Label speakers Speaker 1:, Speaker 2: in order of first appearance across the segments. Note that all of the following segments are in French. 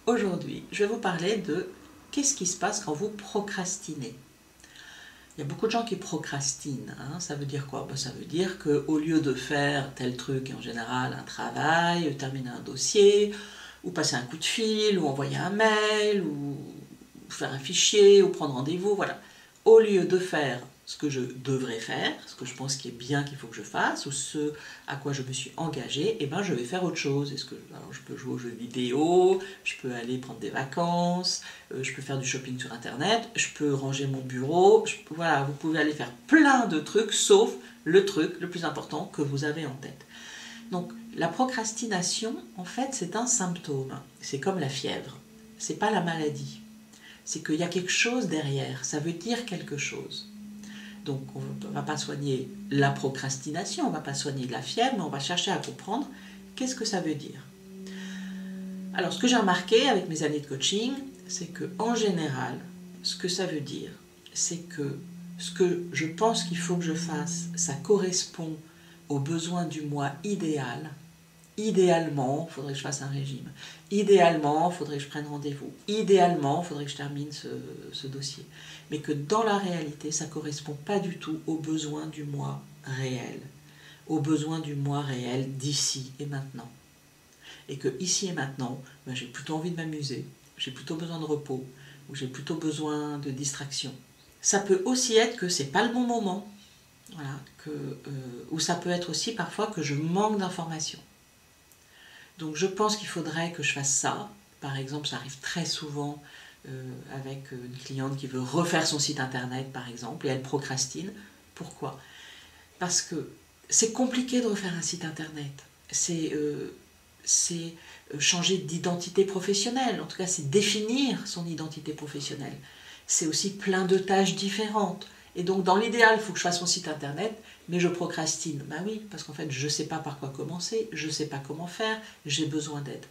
Speaker 1: Aujourd'hui, je vais vous parler de qu'est-ce qui se passe quand vous procrastinez. Il y a beaucoup de gens qui procrastinent. Ça veut dire quoi? Ça veut dire qu'au lieu de faire tel truc, en général un travail, terminer un dossier, ou passer un coup de fil, ou envoyer un mail, ou faire un fichier, ou prendre rendez-vous, voilà. Au lieu de faire ce que je devrais faire, ce que je pense qui est bien qu'il faut que je fasse, ou ce à quoi je me suis engagée, je vais faire autre chose. Alors, je peux jouer aux jeux vidéo, je peux aller prendre des vacances, je peux faire du shopping sur internet, je peux ranger mon bureau, voilà, vous pouvez aller faire plein de trucs, sauf le truc le plus important que vous avez en tête. Donc la procrastination, en fait, c'est un symptôme. C'est comme la fièvre. C'est pas la maladie. C'est qu'il y a quelque chose derrière. Ça veut dire quelque chose. Donc on ne va pas soigner la procrastination, on ne va pas soigner la fièvre, mais on va chercher à comprendre qu'est-ce que ça veut dire. Alors ce que j'ai remarqué avec mes années de coaching, c'est qu'en général, ce que ça veut dire, c'est que ce que je pense qu'il faut que je fasse, ça correspond aux besoins du moi idéal. Idéalement, il faudrait que je fasse un régime. Idéalement, il faudrait que je prenne rendez-vous. Idéalement, il faudrait que je termine ce dossier. Mais que dans la réalité, ça ne correspond pas du tout aux besoins du moi réel. Aux besoins du moi réel d'ici et maintenant. Et que ici et maintenant, j'ai plutôt envie de m'amuser, j'ai plutôt besoin de repos, ou j'ai plutôt besoin de distraction. Ça peut aussi être que ce n'est pas le bon moment. Voilà, ou ça peut être aussi parfois que je manque d'informations. Donc je pense qu'il faudrait que je fasse ça. Par exemple, ça arrive très souvent avec une cliente qui veut refaire son site internet, par exemple, et elle procrastine. Pourquoi? Parce que c'est compliqué de refaire un site internet. C'est changer d'identité professionnelle. En tout cas, c'est définir son identité professionnelle. C'est aussi plein de tâches différentes. Et donc, dans l'idéal, il faut que je fasse mon site internet, mais je procrastine. Ben oui, parce qu'en fait, je ne sais pas par quoi commencer, je ne sais pas comment faire, j'ai besoin d'aide.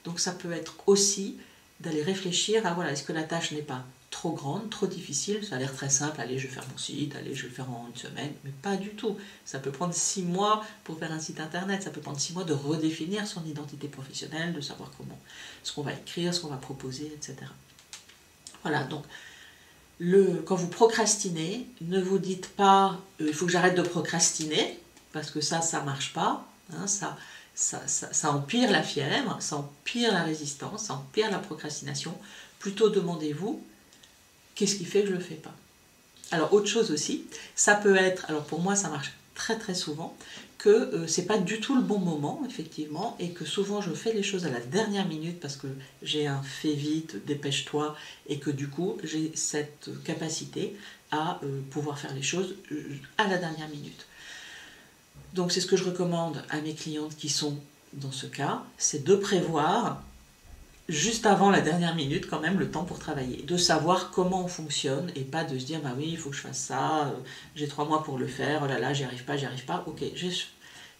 Speaker 1: Donc, ça peut être aussi d'aller réfléchir à, voilà, est-ce que la tâche n'est pas trop grande, trop difficile? Ça a l'air très simple, allez, je vais faire mon site, allez, je vais le faire en une semaine, mais pas du tout. Ça peut prendre 6 mois pour faire un site internet, ça peut prendre 6 mois de redéfinir son identité professionnelle, de savoir comment, ce qu'on va écrire, ce qu'on va proposer, etc. Voilà, donc, quand vous procrastinez, ne vous dites pas il faut que j'arrête de procrastiner, parce que ça ne marche pas, ça empire la fièvre, ça empire la résistance, ça empire la procrastination. Plutôt demandez-vous qu'est-ce qui fait que je ne le fais pas. Alors autre chose aussi, ça peut être, alors pour moi ça marche très très souvent, que ce n'est pas du tout le bon moment, effectivement, et que souvent je fais les choses à la dernière minute parce que j'ai un fais vite, dépêche-toi, et que du coup j'ai cette capacité à pouvoir faire les choses à la dernière minute. Donc c'est ce que je recommande à mes clientes qui sont dans ce cas, c'est de prévoir juste avant la dernière minute quand même le temps pour travailler, de savoir comment on fonctionne et pas de se dire bah oui il faut que je fasse ça, j'ai 3 mois pour le faire, oh là là j'y arrive pas, ok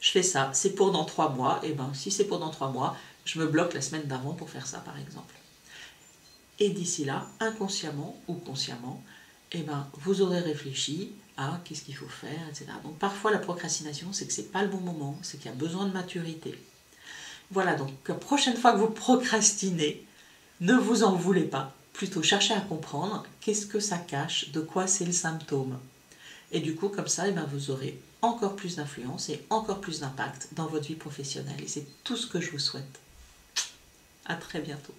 Speaker 1: je fais ça, c'est pour dans 3 mois, et si c'est pour dans 3 mois, je me bloque la semaine d'avant pour faire ça par exemple. Et d'ici là, inconsciemment ou consciemment, vous aurez réfléchi à qu'est-ce qu'il faut faire, etc. Donc parfois la procrastination c'est que c'est pas le bon moment, c'est qu'il y a besoin de maturité. Voilà, donc la prochaine fois que vous procrastinez, ne vous en voulez pas. Plutôt cherchez à comprendre qu'est-ce que ça cache, de quoi c'est le symptôme. Et du coup, comme ça, vous aurez encore plus d'influence et encore plus d'impact dans votre vie professionnelle. Et c'est tout ce que je vous souhaite. À très bientôt.